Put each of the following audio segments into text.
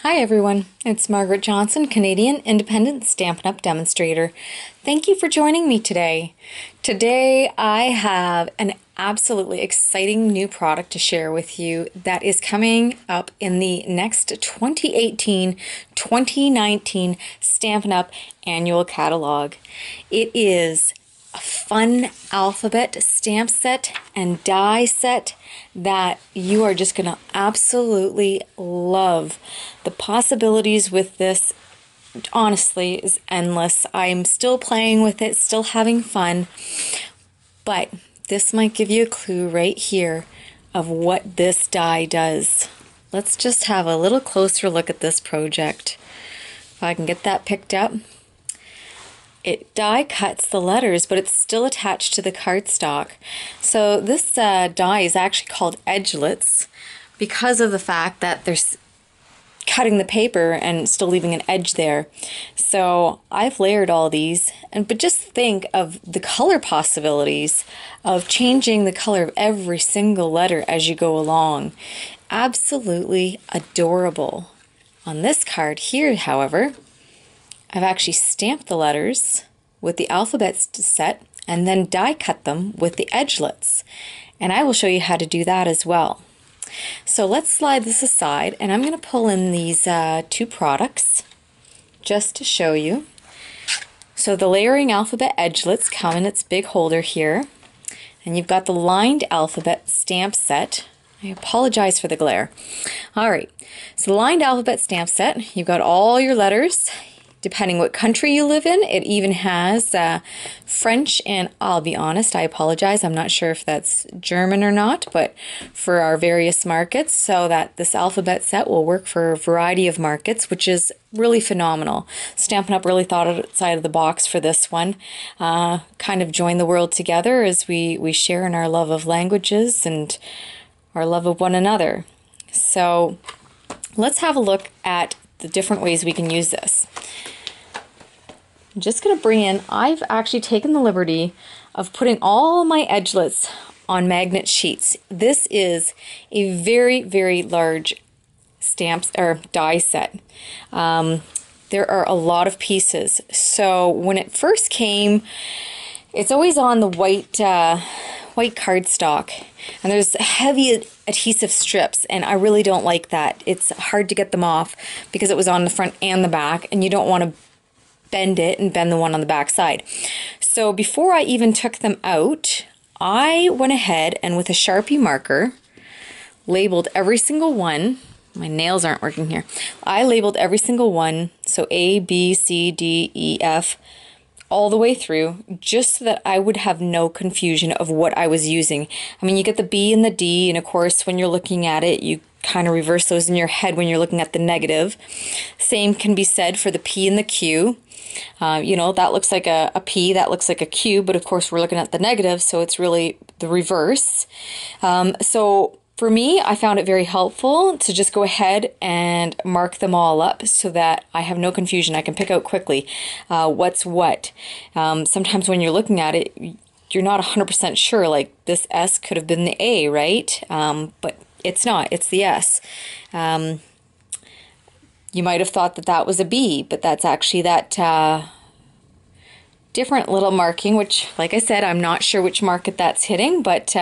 Hi everyone, it's Margaret Johnson, Canadian Independent Stampin' Up! Demonstrator. Thank you for joining me today. Today I have an absolutely exciting new product to share with you that is coming up in the next 2018-2019 Stampin' Up! Annual Catalog. It is a fun alphabet stamp set and die set that you are just going to absolutely love. The possibilities with this, honestly, is endless. I'm still playing with it, still having fun, but this might give you a clue right here of what this die does. Let's just have a little closer look at this project. If I can get that picked up. It die cuts the letters, but it's still attached to the cardstock. So this die is actually called Edgelits because of the fact that there's cutting the paper and still leaving an edge there. So I've layered all these, but just think of the color possibilities of changing the color of every single letter as you go along. Absolutely adorable. On this card here, however, I've actually stamped the letters with the alphabet set and then die cut them with the edgelets. And I will show you how to do that as well. So let's slide this aside, and I'm going to pull in these two products just to show you. So the Layering Alphabet Edgelits come in its big holder here, and you've got the Lined Alphabet Stamp Set. I apologize for the glare. Alright, so the Lined Alphabet Stamp Set, you've got all your letters. Depending what country you live in, it even has French, and I'll be honest, I apologize, I'm not sure if that's German or not, but for our various markets, so that this alphabet set will work for a variety of markets, which is really phenomenal. Stampin' Up! Really thought outside of the box for this one. Kind of join the world together as we share in our love of languages and our love of one another. So let's have a look at the different ways we can use this. I'm just going to bring in, I've actually taken the liberty of putting all my edgelets on magnet sheets. This is a very, very large stamps or die set. There are a lot of pieces. So when it first came, it's always on the white cardstock, and there's heavy adhesive strips, and I really don't like that. It's hard to get them off because it was on the front and the back, and you don't want to bend it and bend the one on the back side. So before I even took them out, I went ahead and with a Sharpie marker labeled every single one. My nails aren't working here. I labeled every single one, so A, B, C, D, E, F, all the way through, just so that I would have no confusion of what I was using. I mean, you get the B and the D, and of course when you're looking at it, you kind of reverse those in your head when you're looking at the negative. Same can be said for the P and the Q. You know, that looks like a P, that looks like a Q, but of course we're looking at the negative, so it's really the reverse. So for me, I found it very helpful to just go ahead and mark them all up so that I have no confusion. I can pick out quickly what's what. Sometimes when you're looking at it, you're not 100% sure, like this S could have been the A, right? But it's not, it's the S. You might have thought that that was a B, but that's actually that different little marking, which, like I said, I'm not sure which market that's hitting, but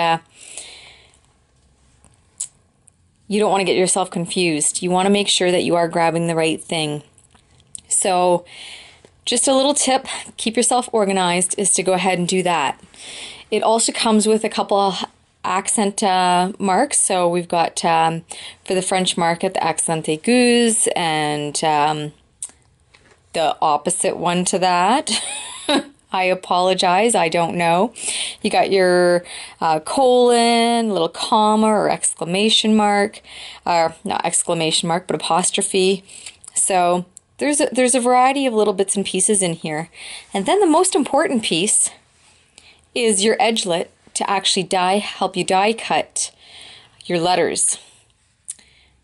you don't want to get yourself confused. You want to make sure that you are grabbing the right thing. So just a little tip, keep yourself organized, is to go ahead and do that. It also comes with a couple of accent marks. So we've got for the French market the accent aigus, and the opposite one to that. I apologize, I don't know. You got your colon, little comma or exclamation mark, not exclamation mark, but apostrophe. So there's a variety of little bits and pieces in here. And then the most important piece is your edgelit to actually help you die cut your letters.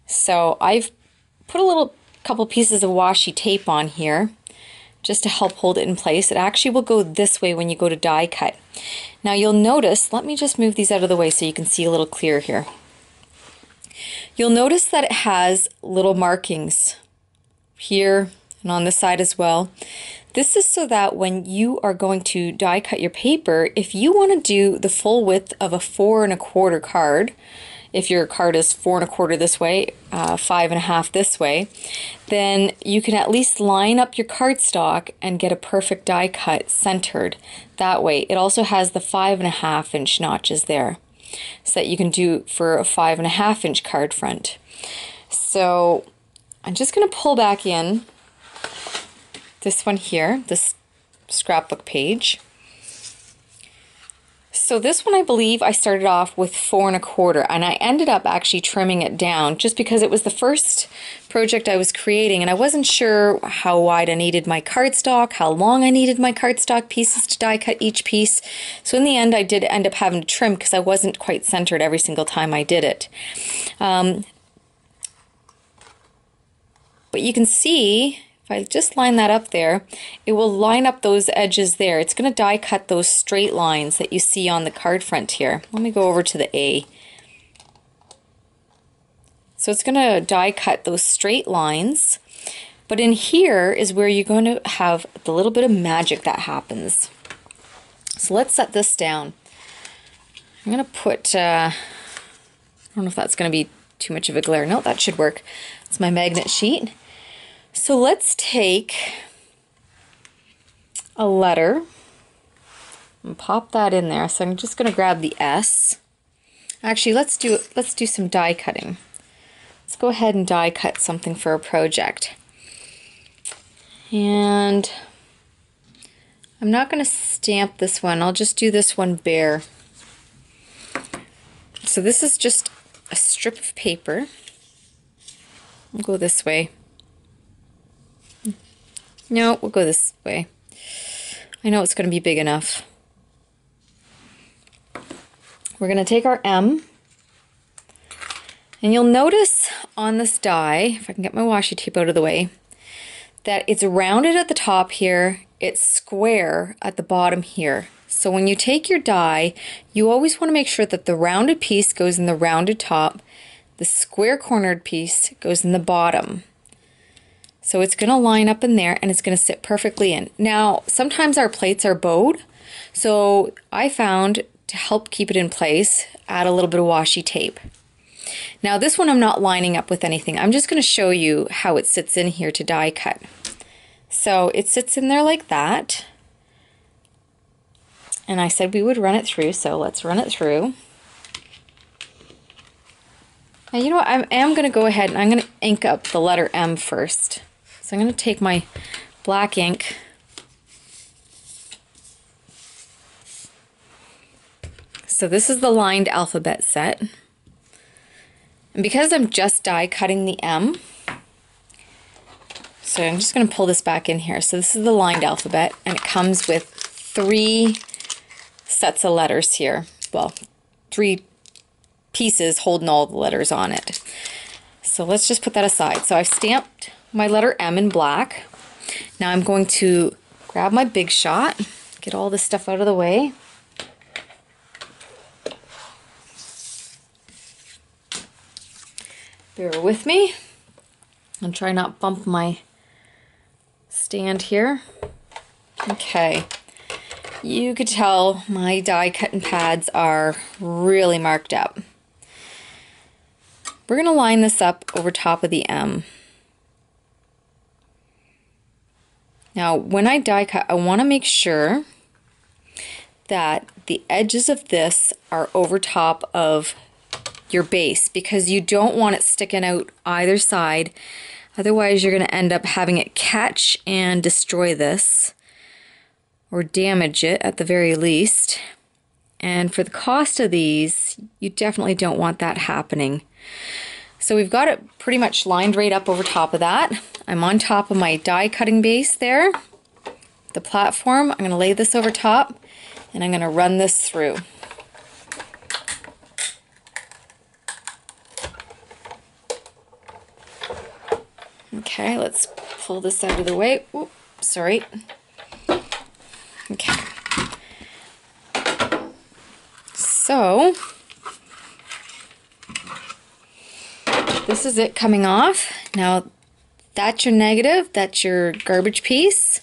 So I've put a couple pieces of washi tape on here just to help hold it in place. It actually will go this way when you go to die cut. Now you'll notice, let me just move these out of the way so you can see a little clearer here. You'll notice that it has little markings here and on this side as well. This is so that when you are going to die cut your paper, if you want to do the full width of a 4 1/4 card, if your card is 4 1/4 this way, 5 1/2 this way, then you can at least line up your cardstock and get a perfect die cut centered that way. It also has the 5 1/2 inch notches there, so that you can do for a 5 1/2 inch card front. So I'm just going to pull back in this one here, this scrapbook page. So this one, I believe I started off with 4 1/4, and I ended up actually trimming it down just because it was the first project I was creating and I wasn't sure how wide I needed my cardstock, how long I needed my cardstock pieces to die cut each piece. So in the end I did end up having to trim because I wasn't quite centered every single time I did it. But you can see, if I just line that up there, it will line up those edges there. It's going to die cut those straight lines that you see on the card front here. Let me go over to the A. So it's going to die cut those straight lines, but in here is where you're going to have the little bit of magic that happens. So let's set this down. I'm going to put, I don't know if that's going to be too much of a glare. No, that should work. It's my magnet sheet. So let's take a letter and pop that in there. So I'm just going to grab the S. Actually, let's do some die cutting. Let's go ahead and die cut something for a project. And I'm not going to stamp this one. I'll just do this one bare. So this is just a strip of paper. I'll go this way. No, we'll go this way. I know it's going to be big enough. We're going to take our M, and you'll notice on this die, if I can get my washi tape out of the way, that it's rounded at the top here, it's square at the bottom here. So when you take your die, you always want to make sure that the rounded piece goes in the rounded top, the square cornered piece goes in the bottom. So it's going to line up in there and it's going to sit perfectly in. Now, sometimes our plates are bowed, so I found to help keep it in place, add a little bit of washi tape. Now this one I'm not lining up with anything. I'm just going to show you how it sits in here to die cut. So it sits in there like that. And I said we would run it through, so let's run it through. Now you know what, I am going to go ahead and I'm going to ink up the letter M first. So I'm going to take my black ink So this is the lined alphabet set. And because I'm just die cutting the M, so I'm just going to pull this back in here. So this is the lined alphabet, and it comes with 3 sets of letters here. Well, 3 pieces holding all the letters on it. So let's just put that aside. So I've stamped my letter M in black. Now I'm going to grab my Big Shot, get all this stuff out of the way. Bear with me. I'll try not bump my stand here. Okay. You could tell my die cutting pads are really marked up. We're going to line this up over top of the M. Now when I die cut, I want to make sure that the edges of this are over top of your base, because you don't want it sticking out either side. Otherwise you're going to end up having it catch and destroy this, or damage it at the very least. And for the cost of these, you definitely don't want that happening. So we've got it pretty much lined right up over top of that. I'm on top of my die cutting base there, the platform. I'm going to lay this over top and I'm going to run this through. Okay, let's pull this out of the way. Oops, sorry. Okay. So, this is it coming off. Now, that's your negative, that's your garbage piece.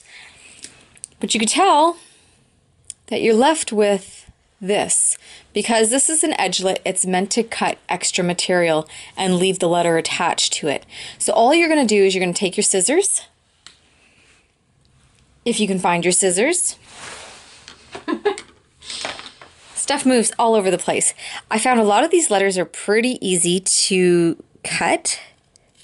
But you can tell that you're left with this. Because this is an edgelit, it's meant to cut extra material and leave the letter attached to it. So all you're going to do is you're going to take your scissors, if you can find your scissors. Stuff moves all over the place. I found a lot of these letters are pretty easy to cut.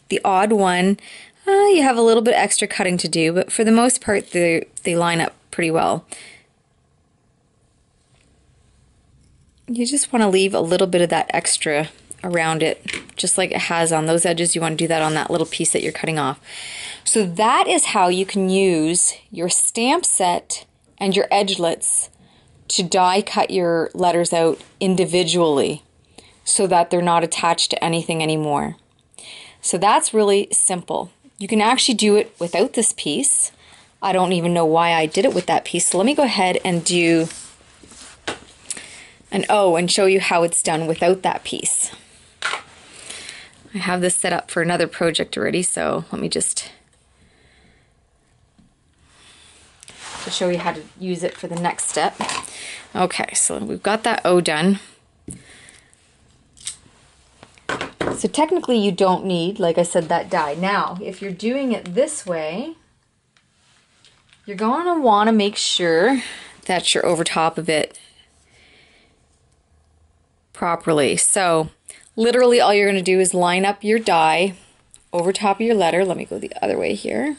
The odd one, you have a little bit extra cutting to do, but for the most part they line up pretty well. You just want to leave a little bit of that extra around it, just like it has on those edges. You want to do that on that little piece that you're cutting off. So that is how you can use your stamp set and your edgelets to die cut your letters out individually so that they're not attached to anything anymore. So that's really simple. You can actually do it without this piece. I don't even know why I did it with that piece. So let me go ahead and do an O and show you how it's done without that piece. I have this set up for another project already, so let me just to show you how to use it for the next step. Okay, so we've got that O done. So technically you don't need, like I said, that die. Now, if you're doing it this way, you're going to want to make sure that you're over top of it properly. So literally all you're going to do is line up your die over top of your letter. Let me go the other way here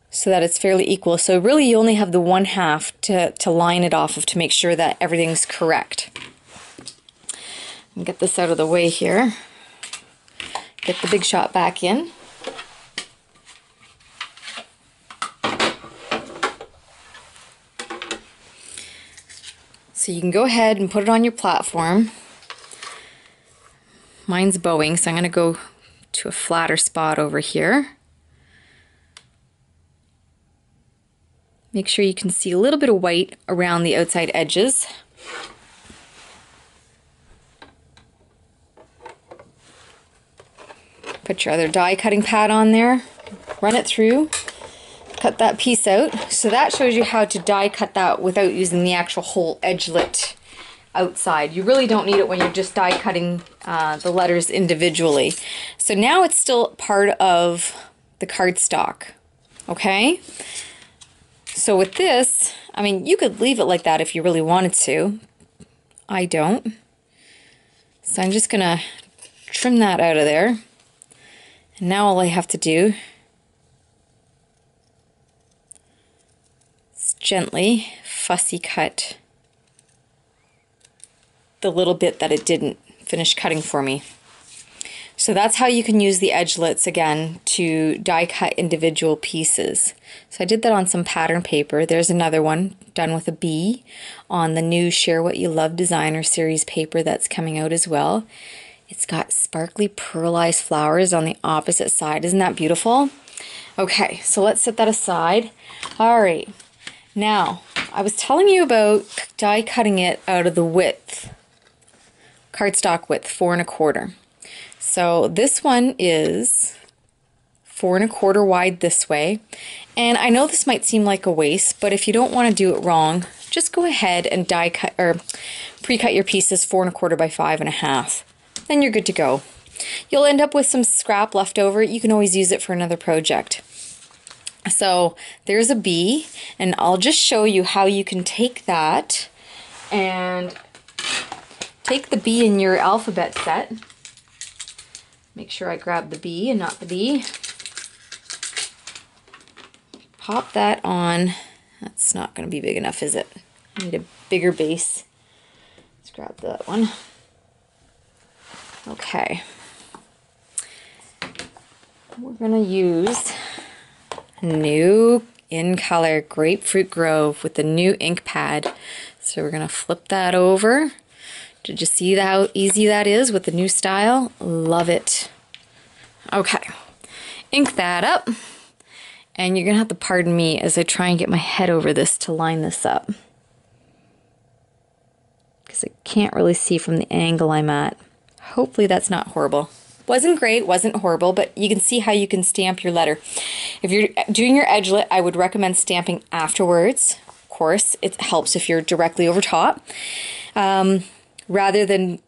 so that it's fairly equal. So really you only have the 1/2 to line it off of to make sure that everything's correct. And get this out of the way here. Get the Big Shot back in. So you can go ahead and put it on your platform. Mine's bowing, so I'm going to go to a flatter spot over here. Make sure you can see a little bit of white around the outside edges. Put your other die cutting pad on there, run it through, cut that piece out. So that shows you how to die cut that without using the actual whole edgelit outside. You really don't need it when you're just die cutting the letters individually. So now it's still part of the cardstock, okay? So with this, I mean, you could leave it like that if you really wanted to. I don't. So I'm just gonna trim that out of there. And now all I have to do is gently fussy cut the little bit that it didn't finish cutting for me. So that's how you can use the edgelets again to die cut individual pieces. So I did that on some pattern paper. There's another one done with a bee on the new Share What You Love Designer Series paper that's coming out as well. It's got sparkly pearlized flowers on the opposite side. Isn't that beautiful? Okay, so let's set that aside. All right, now I was telling you about die cutting it out of the width, cardstock width, 4 1/4. So this one is 4 1/4 wide this way. And I know this might seem like a waste, but if you don't want to do it wrong, just go ahead and die cut or pre-cut your pieces 4 1/4 by 5 1/2. Then you're good to go. You'll end up with some scrap left over. You can always use it for another project. So there's a bee, and I'll just show you how you can take that and take the bee in your alphabet set. Make sure I grab the bee and not the bee. Pop that on. That's not going to be big enough, is it? I need a bigger base. Let's grab that one. Okay. We're going to use new in color Grapefruit Grove with the new ink pad. So we're going to flip that over. Did you see how easy that is with the new style? Love it. Okay. Ink that up. And you're going to have to pardon me as I try and get my head over this to line this up, because I can't really see from the angle I'm at. Hopefully that's not horrible. Wasn't great, wasn't horrible, but you can see how you can stamp your letter. If you're doing your edgelit, I would recommend stamping afterwards. Of course, it helps if you're directly over top, rather than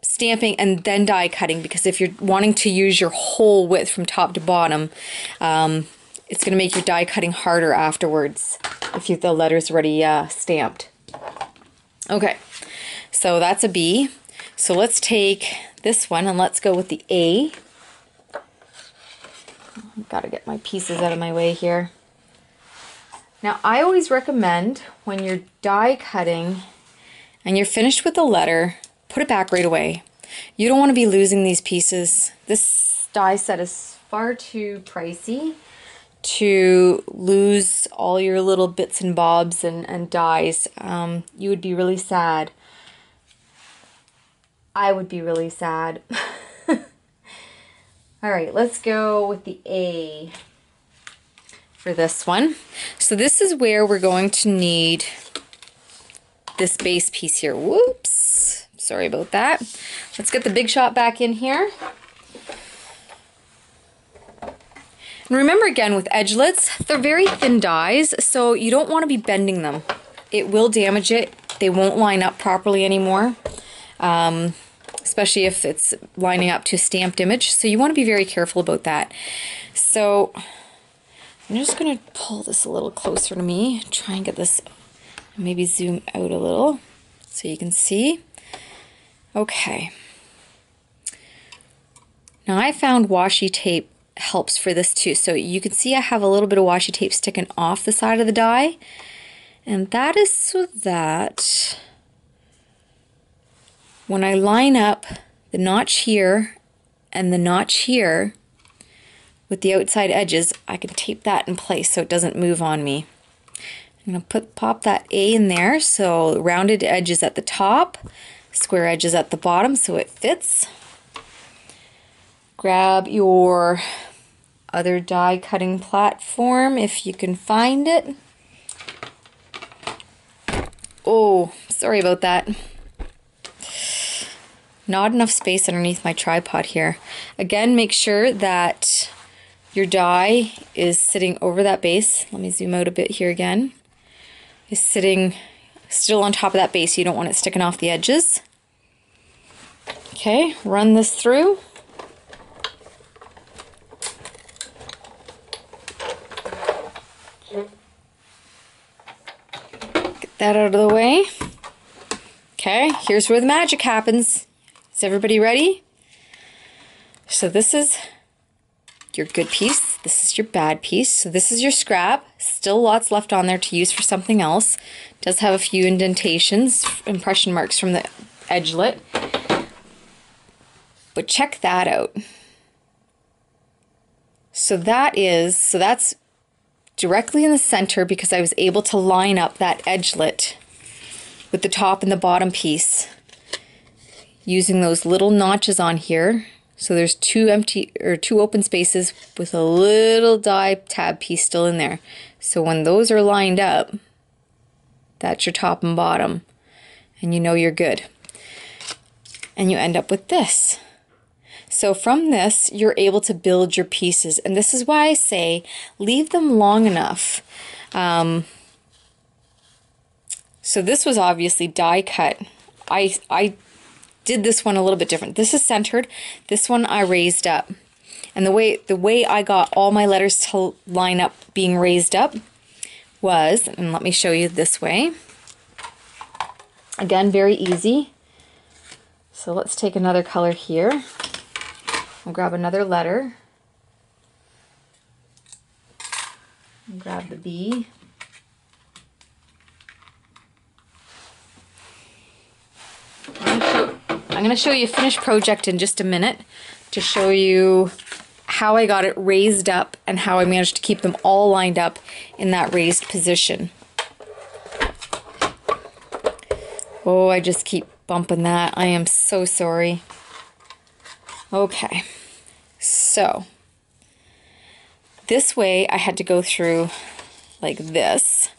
stamping and then die cutting, because if you're wanting to use your whole width from top to bottom, it's going to make your die cutting harder afterwards if the letter's already stamped. Okay, so that's a B. So let's take this one and let's go with the A. I've got to get my pieces out of my way here. Now, I always recommend when you're die cutting and you're finished with the letter, put it back right away. You don't want to be losing these pieces. This die set is far too pricey to lose all your little bits and bobs and dies. You would be really sad. I would be really sad. All right, let's go with the A for this one. So this is where we're going to need this base piece here. Whoops, sorry about that. Let's get the Big Shot back in here. And remember again with edgelets, they're very thin dies, so you don't want to be bending them. It will damage it. They won't line up properly anymore, especially if it's lining up to a stamped image. So you want to be very careful about that. So I'm just going to pull this a little closer to me, try and get this, maybe zoom out a little so you can see. Okay. Now I found washi tape helps for this too. So you can see I have a little bit of washi tape sticking off the side of the die, and that is so that when I line up the notch here and the notch here with the outside edges, I can tape that in place so it doesn't move on me. I'm going to pop that A in there, so rounded edges at the top, square edges at the bottom so it fits. Grab your other die cutting platform if you can find it. Oh, sorry about that. Not enough space underneath my tripod here. Again, make sure that your die is sitting over that base. Let me zoom out a bit here again. Is sitting still on top of that base. You don't want it sticking off the edges. Okay, run this through. Get that out of the way. Okay, here's where the magic happens. Is everybody ready? So this is your good piece. This is your bad piece. So this is your scrap. Still lots left on there to use for something else. Does have a few indentations, impression marks from the edgelit. But check that out. So that's directly in the center because I was able to line up that edgelit with the top and the bottom piece using those little notches on here. So there's two open spaces with a little die tab piece still in there. So when those are lined up, that's your top and bottom, and you know you're good. And you end up with this. So from this, you're able to build your pieces, and this is why I say leave them long enough. So this was obviously die cut. I did this one a little bit different. This is centered. This one I raised up. And the way I got all my letters to line up being raised up was, and let me show you this way. Again, very easy. So let's take another color here. I'll grab another letter. And grab the B. I'm going to show you a finished project in just a minute to show you how I got it raised up and how I managed to keep them all lined up in that raised position. Oh, I just keep bumping that. I am so sorry. Okay, so this way I had to go through like this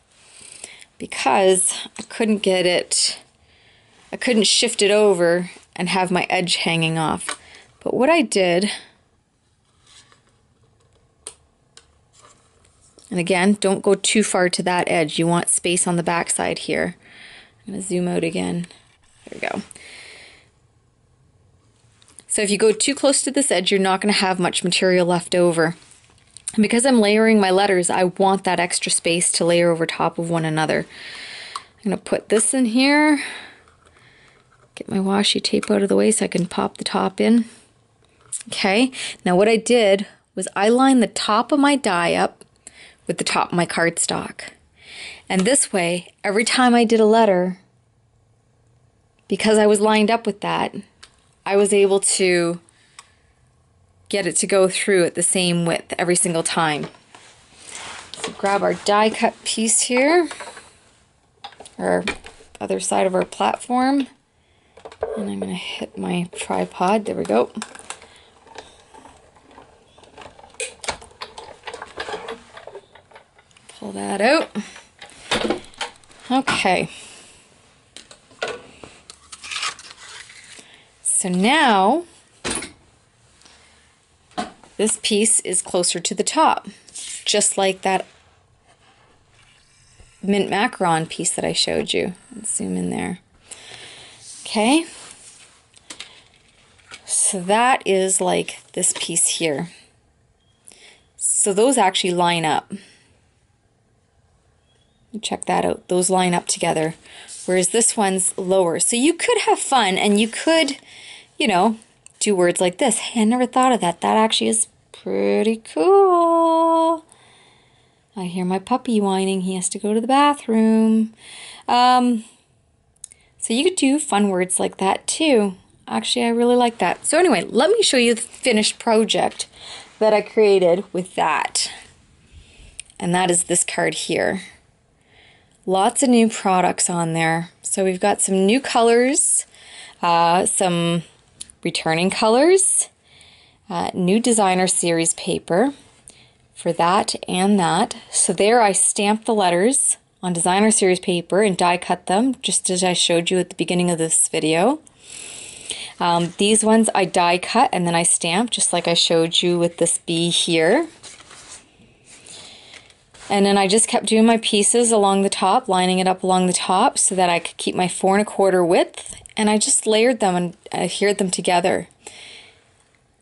because I couldn't shift it over and have my edge hanging off. But what I did, and again, don't go too far to that edge. You want space on the back side here. I'm going to zoom out again. There we go. So if you go too close to this edge, you're not going to have much material left over. And because I'm layering my letters, I want that extra space to layer over top of one another. I'm going to put this in here. Get my washi tape out of the way so I can pop the top in. Okay, now what I did was I lined the top of my die up with the top of my cardstock. And this way, every time I did a letter, because I was lined up with that, I was able to get it to go through at the same width every single time. So grab our die cut piece here, our other side of our platform, and I'm going to hit my tripod. There we go. Pull that out. Okay. So now, this piece is closer to the top, just like that mint macaron piece that I showed you. Let's zoom in there. Okay. So that is like this piece here. So those actually line up. Check that out. Those line up together. Whereas this one's lower. So you could have fun and you could, you know, do words like this. Hey, I never thought of that. That actually is pretty cool. I hear my puppy whining. He has to go to the bathroom. So you could do fun words like that too. Actually, I really like that. So anyway, let me show you the finished project that I created with that. And that is this card here. Lots of new products on there. So we've got some new colors, some returning colors, new designer series paper for that and that. So there I stamped the letters on designer series paper and die cut them just as I showed you at the beginning of this video. These ones I die cut and then I stamped just like I showed you with this bee here. And then I just kept doing my pieces along the top, lining it up along the top so that I could keep my 4 1/4 width, and I just layered them and adhered them together.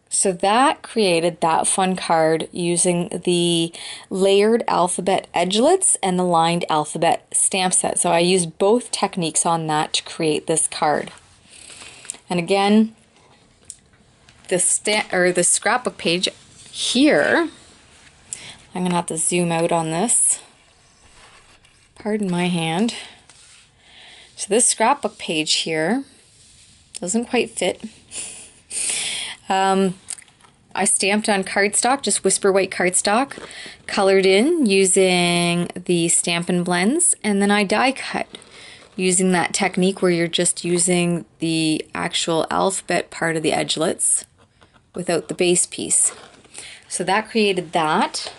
So that created that fun card using the Layered Alphabet Edgelits and the Lined Alphabet stamp set. So I used both techniques on that to create this card. And again, the scrapbook page here, I'm going to have to zoom out on this. Pardon my hand. So this scrapbook page here doesn't quite fit. I stamped on cardstock, just Whisper White cardstock, colored in using the Stampin' Blends, and then I die cut using that technique where you're just using the actual alphabet part of the edgelets without the base piece. So that created that.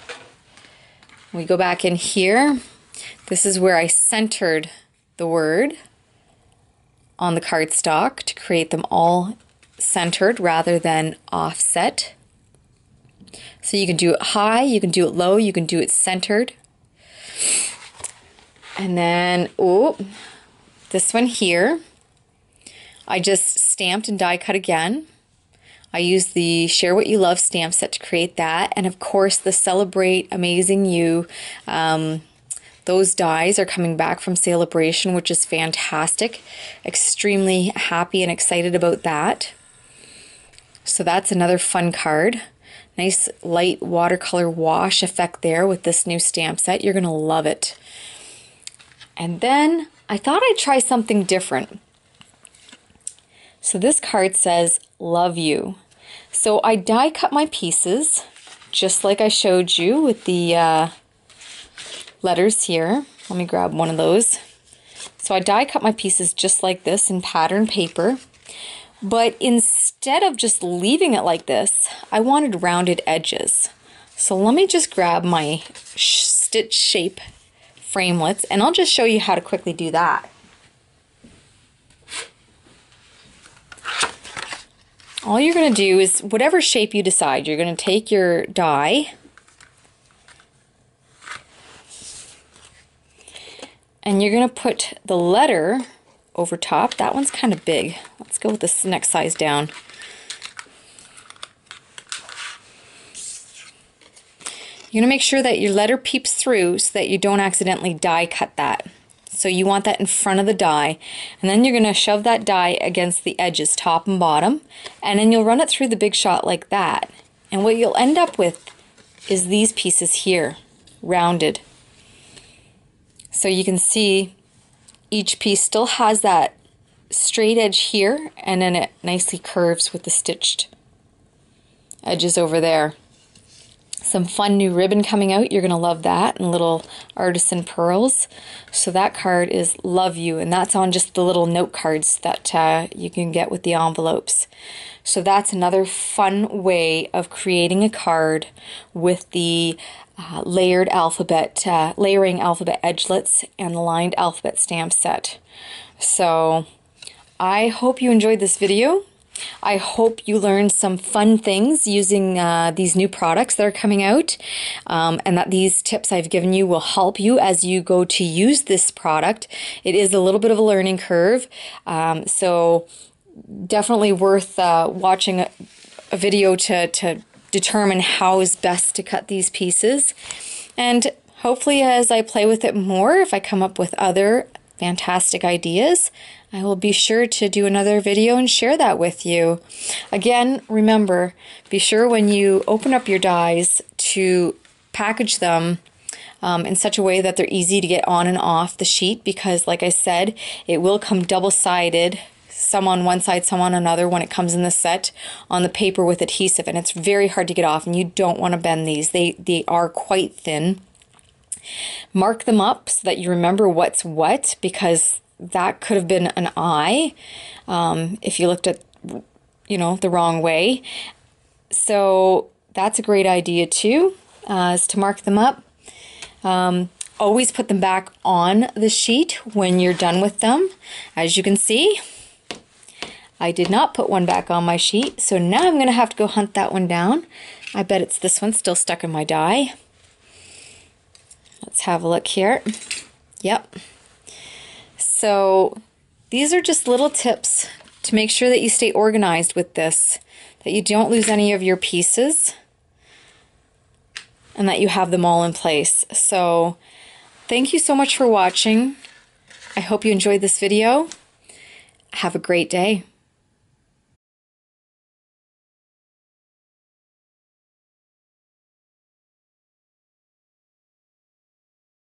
We go back in here. This is where I centered the word on the cardstock to create them all centered rather than offset. So you can do it high, you can do it low, you can do it centered. And then, oh, this one here, I just stamped and die cut again. I used the Share What You Love stamp set to create that. And of course the Celebrate Amazing You, those dies are coming back from Celebration, which is fantastic. Extremely happy and excited about that. So that's another fun card. Nice light watercolor wash effect there with this new stamp set. You're going to love it. And then I thought I'd try something different. So this card says, Love You. So I die cut my pieces, just like I showed you with the letters here. Let me grab one of those. So I die cut my pieces just like this in pattern paper. But instead of just leaving it like this, I wanted rounded edges. So let me just grab my stitch shape framelits and I'll just show you how to quickly do that. all you're going to do is whatever shape you decide, you're going to take your die and you're going to put the letter over top. That one's kind of big. Let's go with this next size down. You're going to make sure that your letter peeps through so that you don't accidentally die cut that. So you want that in front of the die, and then you're going to shove that die against the edges, top and bottom, and then you'll run it through the Big Shot like that. And what you'll end up with is these pieces here, rounded. So you can see each piece still has that straight edge here, and then it nicely curves with the stitched edges over there. Some fun new ribbon coming out. You're going to love that, and little artisan pearls. So that card is Love You, and that's on just the little note cards that you can get with the envelopes. So that's another fun way of creating a card with the layering alphabet edgelits and the lined alphabet stamp set. So I hope you enjoyed this video. I hope you learned some fun things using these new products that are coming out, and that these tips I've given you will help you as you go to use this product. It is a little bit of a learning curve, so definitely worth watching a video to determine how is best to cut these pieces. And hopefully as I play with it more, if I come up with other fantastic ideas, I will be sure to do another video and share that with you. Again, remember, be sure when you open up your dies to package them in such a way that they're easy to get on and off the sheet, because like I said, it will come double-sided, some on one side, some on another when it comes in the set on the paper with adhesive, and it's very hard to get off, and you don't want to bend these. They are quite thin. Mark them up so that you remember what's what, because that could have been an eye if you looked at, the wrong way. So that's a great idea too, is to mark them up. Always put them back on the sheet when you're done with them. As you can see, I did not put one back on my sheet, so now I'm going to have to go hunt that one down. I bet it's this one still stuck in my die. Let's have a look here. Yep. So these are just little tips to make sure that you stay organized with this, that you don't lose any of your pieces, and that you have them all in place. So thank you so much for watching. I hope you enjoyed this video. Have a great day.